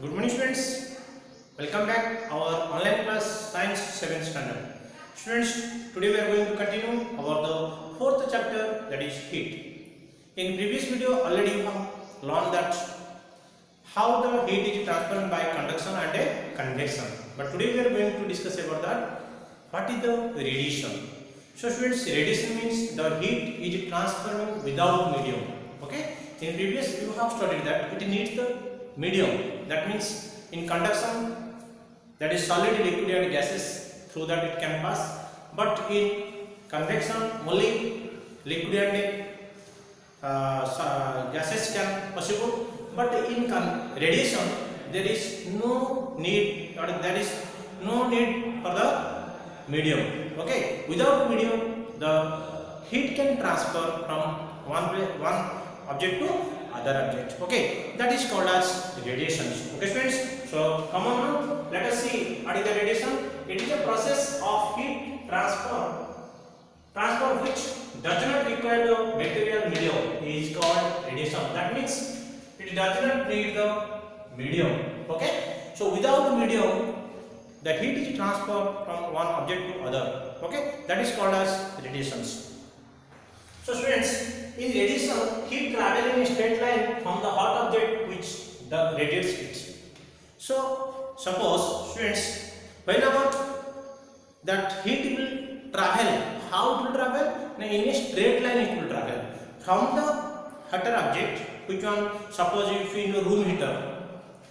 Good morning students, welcome back our online class science 7th standard. Students, today we are going to continue about the fourth chapter, that is heat. In previous video already you have learned that how the heat is transferred by conduction and convection. But today we are going to discuss about that what is the radiation. So students, radiation means the heat is transferred without medium. Okay, in previous you have studied that it needs the medium. That means in conduction, that is solid, liquid and gases, through that it can pass. But in convection, only liquid and gases can possible. But in radiation, there is no need, or there is no need for the medium. Okay, without medium, the heat can transfer from one object to other object. Okay, that is called as radiations. Okay students, so come on now, let us see what is the radiation. It is a process of heat transfer which does not require the material medium, is called radiation. That means it does not need the medium. Okay, so without the medium, the heat is transferred from one object to other. Okay, that is called as radiations. So students, in radiation, heat travels in a straight line from the hot object which the radiates it. So suppose students, whenever that heat will travel, how it will travel? In a straight line it will travel from the hotter object. Which one? Suppose if in a room heater,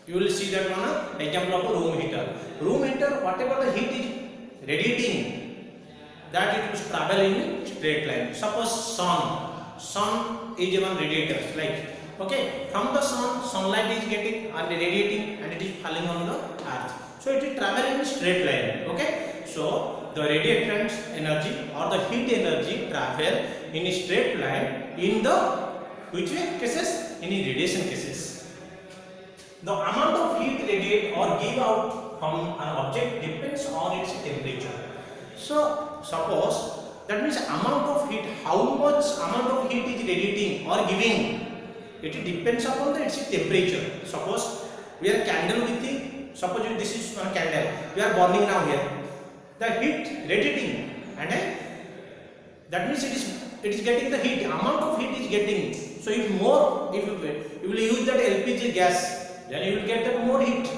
you will see that one example of a room heater. Room heater, whatever the heat is radiating, that it will travel in straight line. Suppose sun is one radiator, like, okay, from the sunlight is getting and radiating and it is falling on the earth, so it will travel in straight line. Okay, so the radiant energy or the heat energy travel in a straight line in the which cases? In radiation cases. The amount of heat radiate or give out from an object depends on its temperature. So suppose, that means amount of heat, how much amount of heat is radiating or giving, it depends upon its temperature. Suppose we are candle with the, suppose this is one candle, we are burning now here, the heat radiating, and that means it is getting the heat, amount of heat is getting. So if more, if you will use that LPG gas, then you will get that more heat.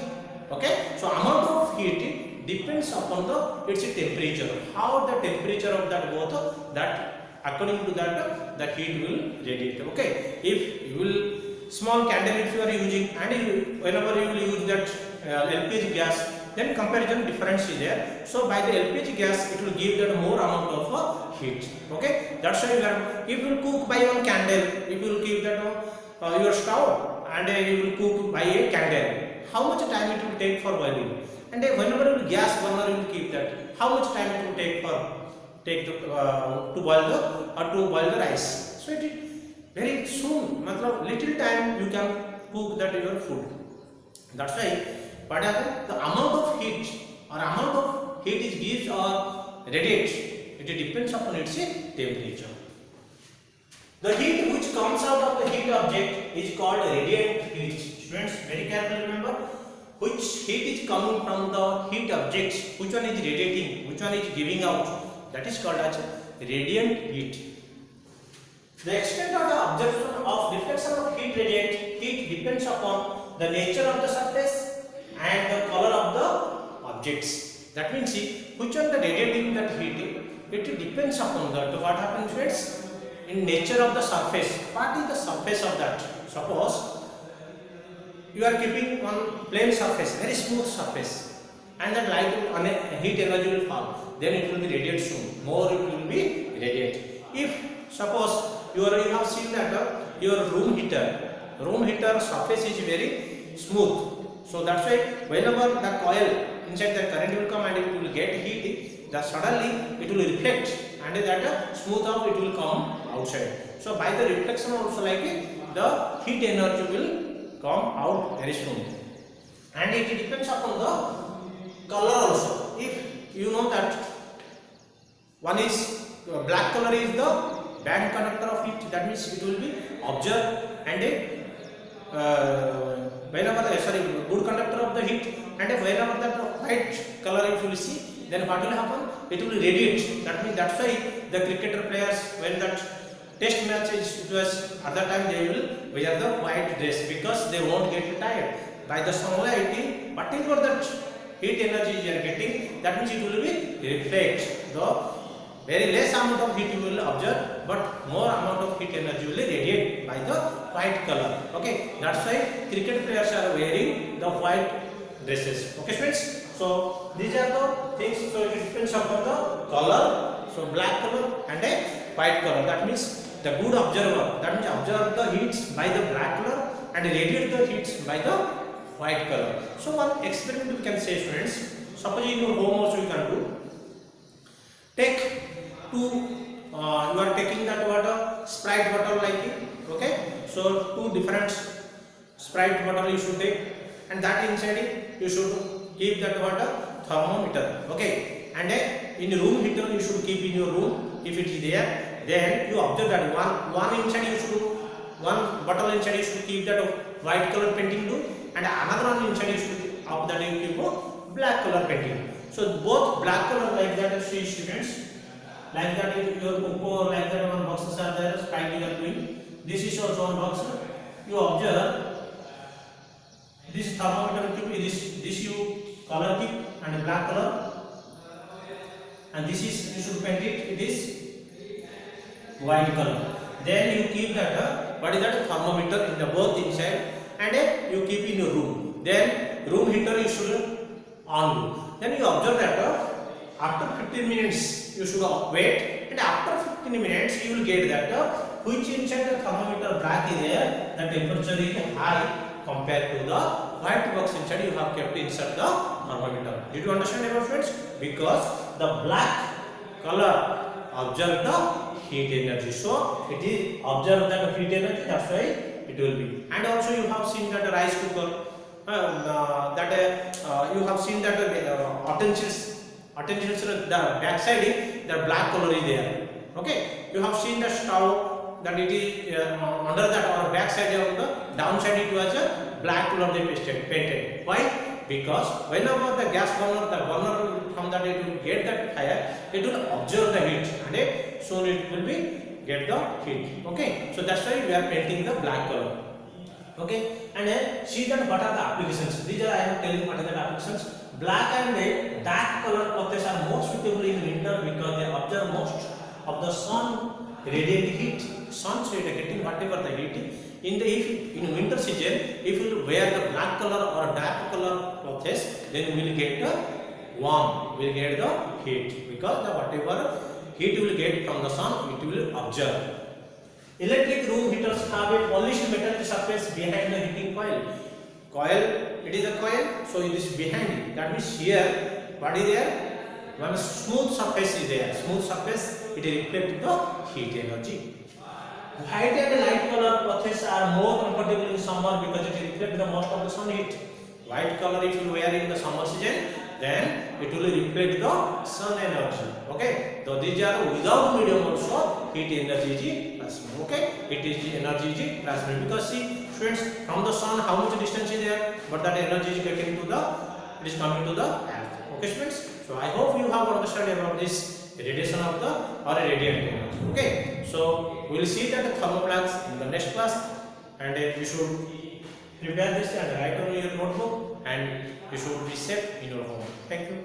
Okay, so amount of heat depends upon its temperature. How the temperature of that both, that according to that the heat will radiate. Okay, if you will small candle if you are using, and whenever you will use that LPG gas, then comparison difference is there. So by the LPG gas it will give that more amount of heat. Okay, that's why if you will cook by one candle, if you will keep that your stove and you will cook by a candle, how much time it will take for boiling? And whenever you gas burner you will keep that, how much time it will take to boil the rice. So it is very soon, little time you can cook that your food. That's why what happens, the amount of heat or amount of heat is gives or radiates, it depends upon its temperature. The heat which comes out of the heat object is called radiant heat. Students, very carefully remember, which heat is coming from the heat objects, which one is radiating, which one is giving out, that is called as radiant heat. The extent of the absorption of reflection of heat radiant heat depends upon the nature of the surface and the color of the objects. That means see, which one the radiating that heat, it depends upon that. So what happens friends? In nature of the surface, what is the surface of that? Suppose you are keeping one plain surface, very smooth surface, and that light heat energy will fall, then it will be radiate soon, more it will be radiate. If suppose you have seen that your room heater surface is very smooth, so that's why whenever the coil inside the current will come and it will get heat, that suddenly it will reflect and that smooth out it will come outside. So by the reflection also, like the heat energy will come out very soon, and it depends upon the color also. If you know that one is black color is the band conductor of heat, that means it will be observed, and whenever the sorry, good conductor of the heat, and whenever that white color if you will see, then what will happen? It will radiate. That means that's why the cricketer players, when that test match is, it was at that time they will wear the white dress because they won't get tired by the sunlight. Whatever that heat energy you are getting, that means it will be reflect. The very less amount of heat you will observe, but more amount of heat energy will radiate by the white color. Okay, that's why cricket players are wearing the white dresses. Okay friends, so these are the things. So it depends upon the color. So black color and a white color, that means the good observer, that means observe the heats by the black color and radiate the heats by the white color. So one experiment we can say, students, suppose in your home also you can do. Take two, you are taking that water, Sprite bottle like it, okay. So two different Sprite bottle you should take, and that inside it you should keep that water thermometer, okay. And in room heater you should keep in your room if it is there. Then you observe that one inside you should, one bottle inside you should keep that white color painting do, and another one inside you should up that you keep black color painting. So both black color like that, see students, like that your cocoa, like that one boxes are there, Sprite you are doing. This is also one box. You observe this thermometer keep, this you color keep and black color, and this is you should paint it is white color. Then you keep that what is that thermometer in the both inside, and you keep in your room. Then room heater you should on do. Then you observe that after 15 minutes you should wait, and after 15 minutes you will get that which inside the thermometer black is there, the temperature is high compared to the white box inside you have kept inside the thermometer. Did you understand about friends? Because the black color observe the heat energy, so it is observe that heat energy, that's why it will be. And also you have seen that rice cooker, you have seen that utensils, the back side the black color is there, okay. You have seen the stove, that it is under that or back side of the downside it was a black color they painted. Why? Because whenever the gas burner, the burner from that it will get that fire, it will observe the heat, and soon it will be get the heat, okay. So that's why we are painting the black color, okay. And see that what are the applications. These are I am telling what are the applications. Black and dark color clothes are more suitable in winter because they observe most of the sun radiant heat. Sun, so it is getting whatever the heat. In winter season, if you wear the black color or dark color clothes, then we will get the warm, we will get the heat, because the whatever heat you will get from the sun, it will observe. Electric room heaters have a polished metal surface behind the heating coil. Coil, it is a coil, so it is behind it. That means here, what is there? One smooth surface is there. Smooth surface, it reflects the heat energy. White and light color clothes are more comfortable in summer because it reflects the most of the sun heat. White color if you wear in the summer season, then it will reflect the sun energy. Okay, so these are without medium also heat energy is plasma. Okay, it is the energy is plasma, because see students, from the sun how much distance is there, but that energy is getting to the, it is coming to the earth. Okay students, so I hope you have understood about this radiation of the or radiant energy. Okay, so we will see that thermoplans in the next class, and you should prepare this and write on your notebook, and you should be safe in your home. Thank you.